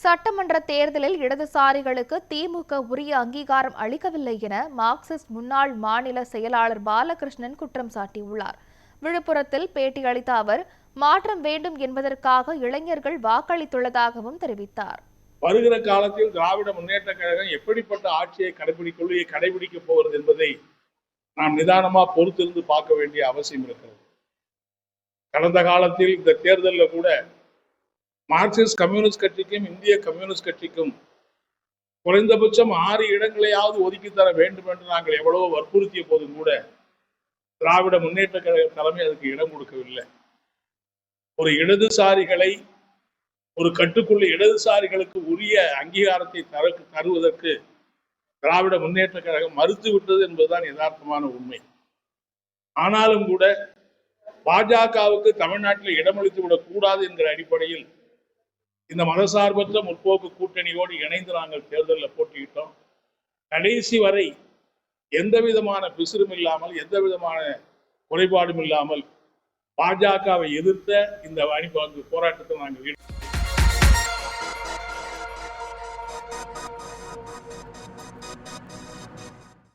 சட்டமன்ற தேர்தலில் இடதுசாரிகளுக்கு திமுக உரிய அங்கீகாரம் அளிக்கவில்லை என மார்க்சிஸ்ட் முன்னாள் மாநில செயலாளர் பாலகிருஷ்ணன் குற்றம் சாட்டியுள்ளார். விழுப்புரத்தில் பேட்டியளித்த அவர், மாற்றம் வேண்டும் என்பதற்காக இளைஞர்கள் வாக்களித்துள்ளதாகவும் தெரிவித்தார். வருகிற காலத்தில் திராவிட முன்னேற்ற கழகம் எப்படிப்பட்ட ஆட்சியை கடைபிடிக்கப் போகிறது என்பதை நாம் நிதானமா பொறுத்திருந்து பார்க்க வேண்டிய அவசியம் இருக்கிறது. கடந்த காலத்தில் இந்த தேர்தலில் கூட மார்க்சிஸ்ட் கம்யூனிஸ்ட் கட்சிக்கும் இந்திய கம்யூனிஸ்ட் கட்சிக்கும் குறைந்தபட்சம் 6 இடங்களையாவது ஒதுக்கி தர வேண்டும் என்று நாங்கள் எவ்வளவோ வற்புறுத்திய போதும் கூட திராவிட முன்னேற்ற கழக தலைமை அதுக்கு இடம் கொடுக்கவில்லை. ஒரு இடதுசாரிகளை ஒரு கட்டுக்குள்ள இடதுசாரிகளுக்கு உரிய அங்கீகாரத்தை தருவதற்கு திராவிட முன்னேற்ற கழகம் மறுத்து விட்டது என்பதுதான் யதார்த்தமான உண்மை. ஆனாலும் கூட பாஜகவுக்கு தமிழ்நாட்டில் இடமளித்து விடக் கூடாது என்கிற அடிப்படையில் இந்த மதசார்பற்ற முற்போக்கு கூட்டணியோடு இணைந்து நாங்கள் தேர்தலில் போட்டியிட்டோம். கடைசி வரை எந்த விதமான பிசுறும் இல்லாமல், எந்த விதமான குறைபாடும் இல்லாமல் பாஜகவை எதிர்த்த இந்த போராட்டத்தில் நாங்கள்